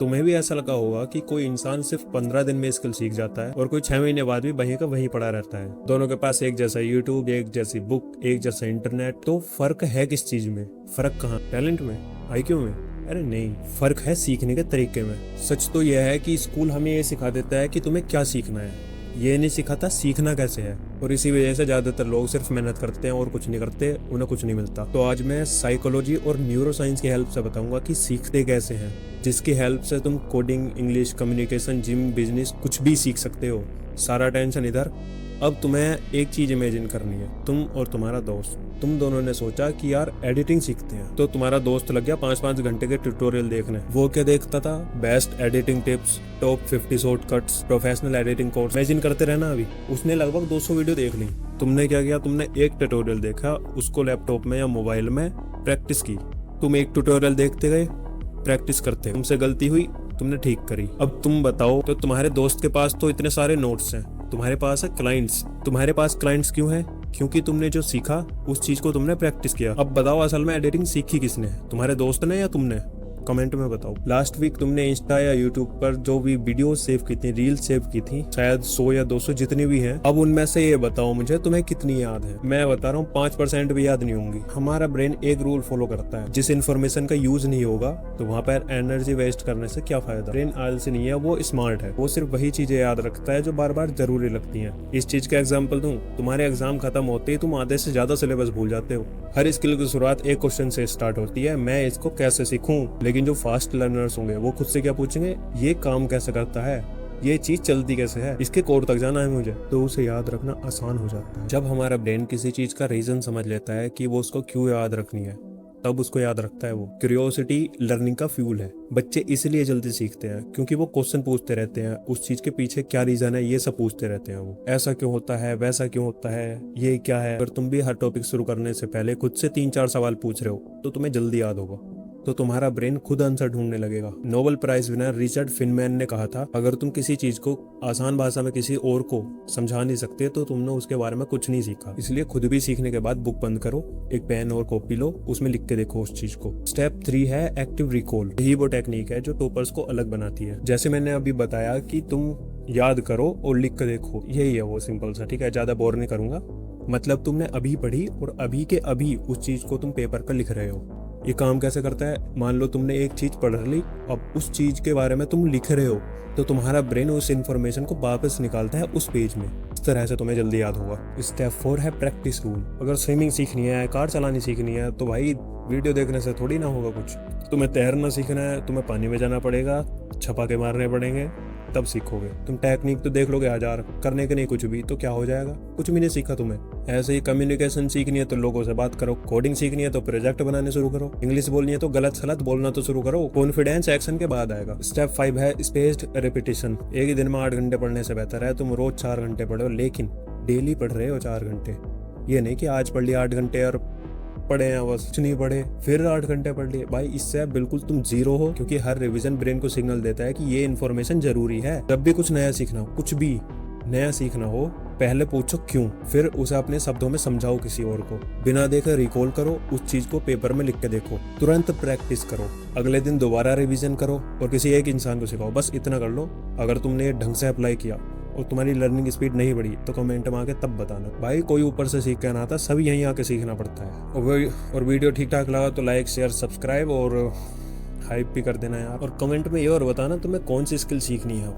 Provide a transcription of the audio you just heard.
तुम्हें भी ऐसा लगा होगा कि कोई इंसान सिर्फ 15 दिन में स्किल सीख जाता है और कोई 6 महीने बाद भी वहीं का वहीं पड़ा रहता है। दोनों के पास एक जैसा यूट्यूब, एक जैसी बुक, एक जैसा इंटरनेट। तो फर्क है किस चीज में? फर्क कहाँ? टैलेंट में? आईक्यू में? अरे नहीं, फर्क है सीखने के तरीके में। सच तो यह है कि स्कूल हमें ये सिखा देता है कि तुम्हें क्या सीखना है, ये नहीं सिखाता सीखना कैसे है। और इसी वजह से ज्यादातर लोग सिर्फ मेहनत करते हैं और कुछ नहीं करते, उन्हें कुछ नहीं मिलता। तो आज मैं साइकोलॉजी और न्यूरो साइंस की हेल्प से बताऊंगा कि सीखते कैसे हैं, जिसकी हेल्प से तुम coding, English, communication, gym, business कुछ भी सीख सकते हो। सारा टेंशन इधर। अब तुम्हें एक चीज इमेजिन करनी है, तुम और तुम्हारा दोस्त। तुम दोनों ने सोचा कि यार एडिटिंग सीखते हैं। तो तुम्हारा दोस्त लग गया 5-5 घंटे के ट्यूटोरियल देखने। वो क्या देखता था? Best editing tips, top 50 shortcuts, professional editing course. Imagine करते रहना। अभी उसने लगभग 200 वीडियो देख ली। तुमने क्या किया? तुमने एक ट्यूटोरियल देखा, उसको लैपटॉप में या मोबाइल में प्रैक्टिस की। तुम एक ट्यूटोरियल देखते गए, प्रैक्टिस करते, तुमसे गलती हुई, तुमने ठीक करी। अब तुम बताओ, तो तुम्हारे दोस्त के पास तो इतने सारे नोट्स हैं, तुम्हारे पास है क्लाइंट्स। तुम्हारे पास क्लाइंट्स क्यों है? क्योंकि तुमने जो सीखा उस चीज को तुमने प्रैक्टिस किया। अब बताओ, असल में एडिटिंग सीखी किसने? तुम्हारे दोस्त ने या तुमने? कमेंट में बताओ। लास्ट वीक तुमने इंस्टा या यूट्यूब पर जो भी वीडियो सेव की थी, रील सेव की थी, शायद 100 या 200 जितनी भी हैं, अब उनमें से ये बताओ मुझे तुम्हें कितनी याद है? मैं बता रहा हूँ 5% भी याद नहीं होंगी। हमारा ब्रेन एक रूल फॉलो करता है, जिस इन्फॉर्मेशन का यूज नहीं होगा तो वहाँ पर एनर्जी वेस्ट करने से क्या फायदा। ब्रेन आलसी नहीं है, वो स्मार्ट है। वो सिर्फ वही चीजें याद रखता है जो बार बार जरूरी लगती है। इस चीज का एग्जाम्पल दूं, तुम्हारे एग्जाम खत्म होते ही तुम आधे से ज्यादा सिलेबस भूल जाते हो। हर स्किल की शुरुआत एक क्वेश्चन से स्टार्ट होती है, मैं इसको कैसे सीखूं। लेकिन जो फास्ट लर्नर्स होंगे वो खुद से क्या पूछेंगे? ये काम कैसे करता है, ये चीज चलती कैसे है, इसके कोड तक जाना है मुझे। तो उसे याद रखना आसान हो जाता है। जब हमारा ब्रेन किसी चीज का रीजन समझ लेता है कि वो उसको क्यों याद रखनी है, तब उसको याद रखता है वो। क्यूरियोसिटी लर्निंग का फ्यूल है। बच्चे इसलिए जल्दी सीखते हैं क्योंकि वो क्वेश्चन पूछते रहते हैं, उस चीज के पीछे क्या रीजन है ये सब पूछते रहते हैं। वो ऐसा क्यों होता है, वैसा क्यों होता है, ये क्या है। अगर तुम भी हर टॉपिक शुरू करने से पहले खुद से 3-4 सवाल पूछ रहे हो तो तुम्हें जल्दी याद होगा। तो तुम्हारा ब्रेन खुद आंसर ढूंढने लगेगा। Nobel prize winner Richard Feynman ने कहा था, अगर तुम किसी चीज को आसान भाषा में किसी और को समझा नहीं सकते तो तुमने उसके बारे में कुछ नहीं सीखा। इसलिए खुद भी सीखने के बाद बुक बंद करो, एक पेन और कॉपी लो, उसमें लिख के देखो उस चीज को। स्टेप 3 है एक्टिव रिकॉल। यही वो टेक्निक है जो टॉपर्स को अलग बनाती है। जैसे मैंने अभी बताया कि तुम याद करो और लिख के देखो, यही है वो, सिंपल सा। ठीक है, ज्यादा बोर नहीं करूंगा। मतलब तुमने अभी पढ़ी और अभी के अभी उस चीज को तुम पेपर पर लिख रहे हो। ये काम कैसे करता है? मान लो तुमने एक चीज पढ़ ली, अब उस चीज के बारे में तुम लिख रहे हो, तो तुम्हारा ब्रेन उस इन्फॉर्मेशन को वापस निकालता है उस पेज में। इस तरह से तुम्हें जल्दी याद होगा। स्टेप 4 है प्रैक्टिस रूल। अगर स्विमिंग सीखनी है, कार चलानी सीखनी है, तो भाई वीडियो देखने से थोड़ी ना होगा कुछ। तुम्हें तैरना सीखना है, तुम्हें पानी में जाना पड़ेगा, छपाके मारने पड़ेंगे, तब सीखोगे। तुम टेक्निक तो देख लोगे 1000, करने के नहीं कुछ भी, तो क्या हो जाएगा? कुछ भी नहीं सीखा तुम्हें। ऐसे ही कम्युनिकेशन सीखनी है तो लोगों से बात करो, कोडिंग सीखनी है तो प्रोजेक्ट बनाने शुरू करो, इंग्लिश बोलनी है तो गलत सलत बोलना तो शुरू करो। कॉन्फिडेंस एक्शन के बाद आएगा। स्टेप 5 है स्पेस्ड रेपिटेशन। एक ही दिन में 8 घंटे पढ़ने से बेहतर है तुम रोज 4 घंटे पढ़ो, लेकिन डेली पढ़ रहे हो 4 घंटे। ये नहीं कि आज पढ़ लिया 8 घंटे और पढ़े हैं बस, कुछ नहीं पढ़े फिर 8 घंटे पढ़ लिए। भाई इससे बिल्कुल तुम जीरो हो, क्योंकि हर रिवीजन ब्रेन को सिग्नल देता है कि ये इन्फॉर्मेशन जरूरी है। जब भी कुछ नया सीखना हो, कुछ भी नया सीखना हो, पहले पूछो क्यों, फिर उसे अपने शब्दों में समझाओ किसी और को। बिना देखे रिकॉल करो, उस चीज को पेपर में लिख के देखो, तुरंत प्रैक्टिस करो, अगले दिन दोबारा रिवीजन करो और किसी एक इंसान को सिखाओ। बस इतना कर लो। अगर तुमने ढंग से अप्लाई किया और तुम्हारी लर्निंग स्पीड नहीं बढ़ी तो कमेंट में आके तब बताना। भाई कोई ऊपर से सीख के ना आता, सभी यहीं आके सीखना पड़ता है। और वीडियो ठीक ठाक लगा तो लाइक, शेयर, सब्सक्राइब और हाइप भी कर देना यार। और कमेंट में ये और बताना तुम्हें कौन सी स्किल सीखनी है।